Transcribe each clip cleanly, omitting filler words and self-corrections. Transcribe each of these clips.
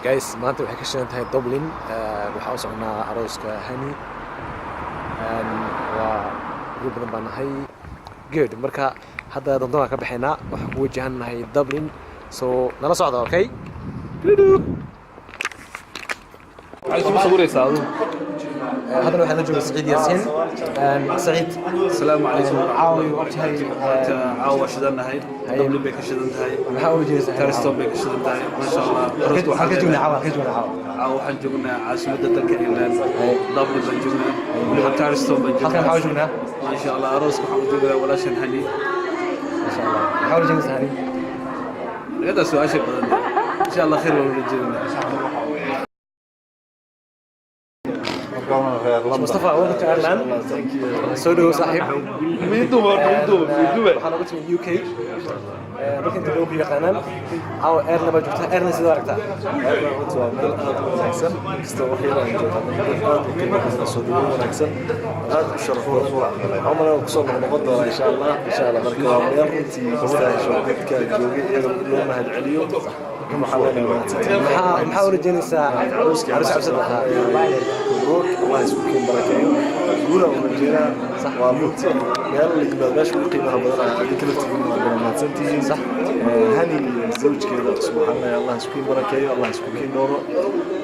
guys maanta waxay ka shidan tahay Dublin waxa u soconaa arooska Hani waa group badan baan nahay good marka hadda dandoon ka baxeynaa waxaan ku wajahanahay Dublin so nala socdo okay عايزين نصور يساعدوا هذا واحد نجوم سعيد ياسين سعيد السلام عليكم عاوي وقت هاي عاوة شدنا هاي دبل بيك شدنا هاي نحاول نجلس كارستون بيك شدنا هاي ما شاء الله حكيتونا عاوة عاوة حنجونا عاصمة الدنك إيرلان دبل بنجونا كارستون بنجونا حكينا نحاول نجونا ما شاء الله أروس حنجونا ولا شيء هني ما شاء الله نحاول نجلس هني هذا سؤال شيء بدنا إن شاء الله خير ونجونا مصطفى أولك إيرلان سودو صاحب ميدوبر waxaan ugu timid UK dadka inta loo yaqaanaan aw Ireland ba joogtaa Ireland sidoo aragtaa waa meel aad u wanaagsan kasta waxay leedahay aad u qiimo badan soo dhaweyn wanaagsan aad u sharaf badan amana ku soo noqon doona insha Allah marka waa meel runtii kasta dadka joogay iyaga loo mahad celiyo maxaa u rajaynaysaa aruuska cabsadaha mabruuk Allah isku keen barakeeyo guula u rajeynaa sax waa mugti meel ligbaadash u qiimaha badan adinka laftigiina mahadsantihiin sax hani zawjkeeda subxaana Allah isku keen barakeeyo Allah isku keen dooro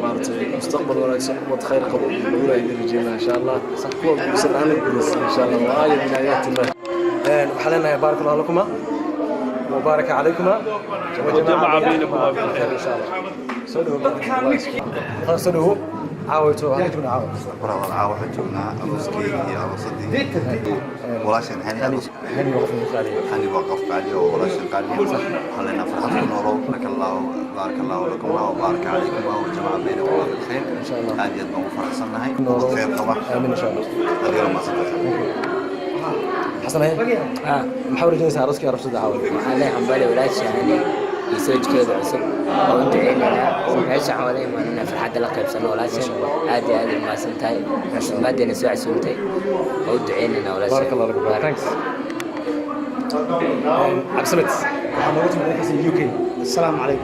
maartay mustaqbal wanaagsan umad khayr qabo guula idin rajeynaa insha Allah sax kuwa guusan aan guulis insha Allah waa ayay min ayati Allah waxaan leenahay barakallahu lakuma وبارك عليكما وجمع بينكما بالخير ان شاء الله صدقوا عاوتوا هاجمنا عاوت والله عاوت جبنا أروسكي يا أروسدي ولاشن هني وقف عليه ولاشن قال لي خلينا فرحة نورو بارك الله لكم وبارك عليكم وجمع بينكما بالخير ان شاء الله أجد ما فرحنا هاي خير طبعا امين ان شاء الله اليوم ما صدق حسن هي محاول جنس عروسك يا رب صدق عاود عليه عم بالي ولا شيء يعني يسوي كذا عصب او انت عيننا ايش حوالي ما لنا في حد لقب سنه ولا شيء عادي هذه ما سنتي بس ما ادري نسوي سنتي او عيننا ولا شيء بارك الله فيك ثانكس عبد السمت حضرتك من UK السلام عليكم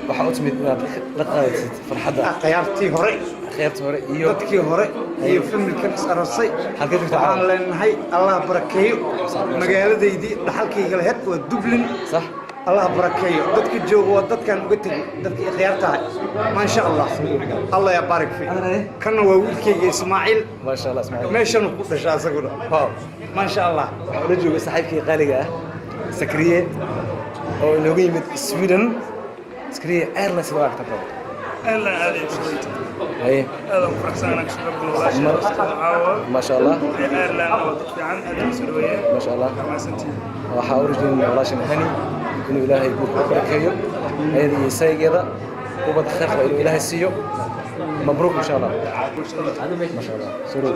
waxaa u timid inaad la qaadaysid farxadda khiyaartii hore iyo dadkii hore iyo familkan is arosay halka joogtaa waxaan leenahay Allah barakeeyo magaaladeydii dhaxalkayga lahayd waa Dublin صح Allah barakeeyo dadka jooga waa dadkan uga tagay dadkii khiyaartahay ma sha Allah Allah ya barik fi kana waa wiilkayga Ismaaciil ما شاء الله اسمعي meeshan ku dhashay asaguna ma sha Allah waxaan la joogay saaxiibkii qaaliga ah Sakriye oo inoogu yimid Sweden Sakriye Ireland sidoo aragtaa أهلا عليك هاي هذا فرحان أنا كشباب بالولاش ما شاء الله أهلا وضفي عن أدم سلوية ما شاء الله مع سنتين waxaa u rajaynaa walaashan Hani inuu Ilaahay ku barakeeyo ayadii saygeeda ubad khayr qaba inuu Ilaahay siiyo mabruuk insha Allah ما شاء الله سرور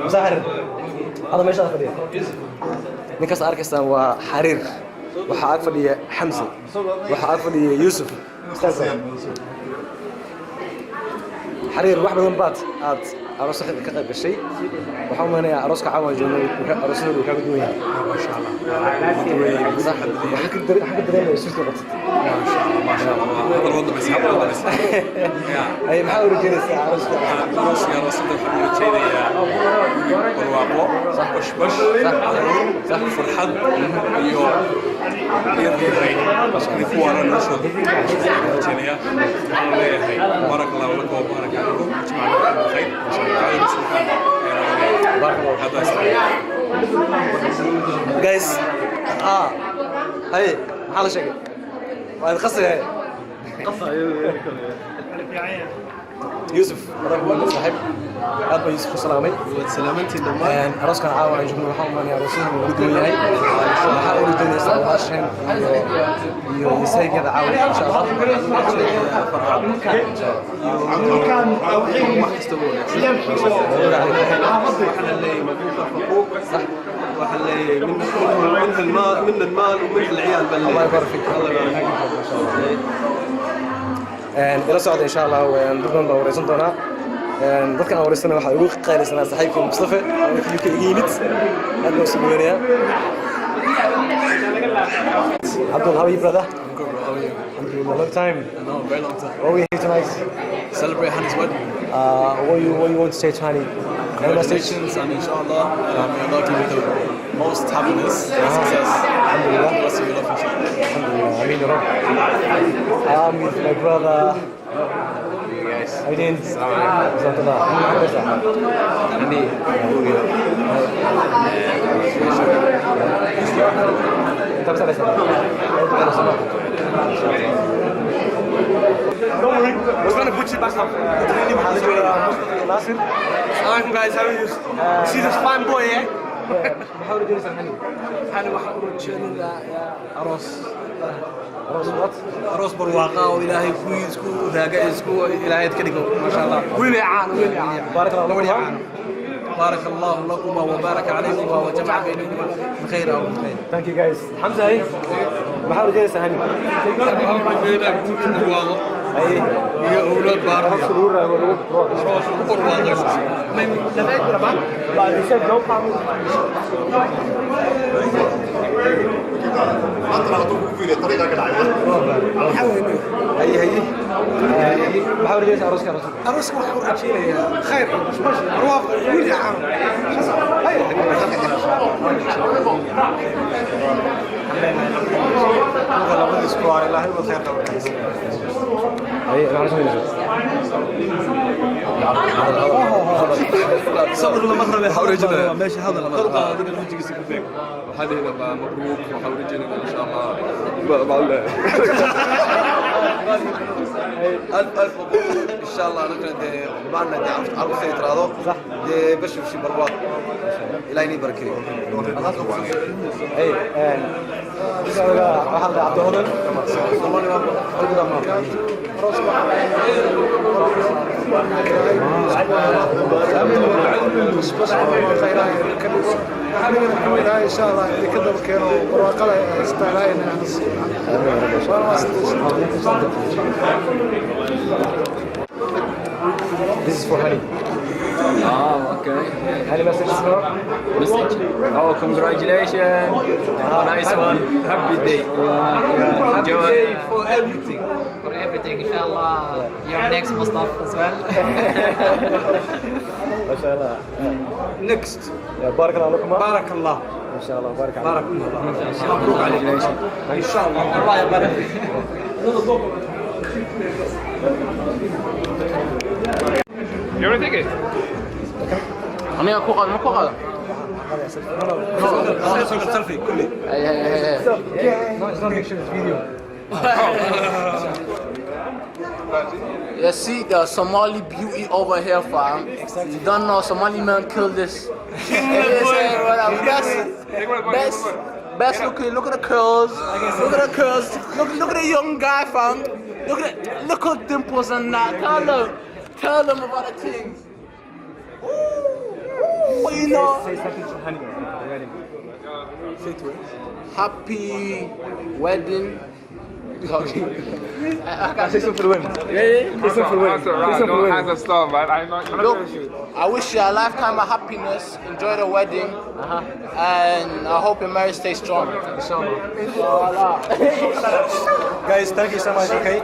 مساحر هذا ما يشتغل فديه ninkaas arkaysan waa xariir waxa ag fadhiya Xamsi waxa ag fadhiya Yusuf xariir wax badan baad aad aroos ka qayb gashay waxa uu meenayaa arooska caawa joogay aroosadu ka duwan yahay ma sha Allah صح حق dareemay suuqa qabtay ما شاء الله هذا الوضع بس ay maxaa u rajaynaysaa arooska يا رصد الحمد لله والواقع صح بش صح فرحان اليوم يرضي هاي نفوارا نشوف جنيا بارك الله لكم وبارك عليكم اجمعوا بخير بارك الله هذا guys هاي حاله شكل وهذا قصه هاي يوسف ربنا صاحب أبا يوسف سلامي سلامتي لما أروس كان عاون يجمع محمد يا رسول الله بدون هاي حاول الدنيا سوا عشان يسهل كذا عاون إن شاء الله كان ما يستوون صح وحلي من المال ومن العيال بل الله يبارك فيك الله يبارك فيك ما شاء الله إلى سعودة إن شاء الله وندخل دوريسون دونا dadkan aan wareysana waxa ugu qaalisanaa saaxiibkii Mustafa oo UK yimid hadda soo weeraya Abdul how are you brother you in a long time. No, very long time. What are we here tonight? Celebrate Hani's wedding. What you want to say to Hani? Any message? Congratulations, and inshallah, may Allah give you the most happiness and success. Alhamdulillah. Bless you, love, inshallah. Alhamdulillah. Ameen ya Rabb. I'm with my brother. How you doing? Alhamdulillah. طب سلام We're gonna put you back up. ناصر Alright guys, how are you? See this fine boy, yeah? بحاول اجلس الحين حالي waxaan u rajeynayaa aroos راسبات aroos barwaaqa oo ilaahay ku isku raaga isku ilaahay ka dhigo ma sha Allah wiil caan بارك الله فيك بارك الله لكم وبارك عليكم وجمع بينكم بخير او بخير ثانك يو جايز حمزه اهي بحاول اجلس الحين اي يا اولاد بارك سرور بعد شيء جو هي بحاول اجلس عروسك أروسك waxaan u rajeynayaa khayr mashmash arwaaq wiil caan labada isku waa ilaahay wada khayr qabo اي انا عايز صدق لما ربي حاول رجلنا ماشي هذا لما خلق هذا وجهك سكفيك وهذه لما مبروك وحاول رجلنا ان شاء الله الف مبروك ان شاء الله نقدر معنا دي عروسه يتراضوا صح دي بشوف شي برواق الهي يبارك فيك اي واحد عبد الهادي إن شاء الله اللي كذا كانوا مراقبة استعلاء This is for Hani. Oh, okay. Any message for her? Message. Oh, congratulations. Nice one. Happy day. happy day for everything For everything, inshallah. Your next Mustafa as well. ما شاء الله. next بارك الله لكم. بارك الله ان شاء الله بارك بارك عليكم. الله مبروك عليك ان شاء الله الله يبارك فيك You already take it? أنا أكو قال. سيلفي كلي No, it's not picture, it's video. You see the Somali beauty over here, fam. You don't know Somali man killed this. Best looking. Look at the curls. Look at the curls. Look at the young guy, fam. Look at dimples and that. Tell them about the things. Ooh, you know. Say something to Hani. Happy wedding. Say something for the women. Yeah. Say something for the women. Say something for the women. Look, I wish you a lifetime of happiness. Enjoy the wedding, and I hope your marriage stays strong. Guys, thank you so much, okay?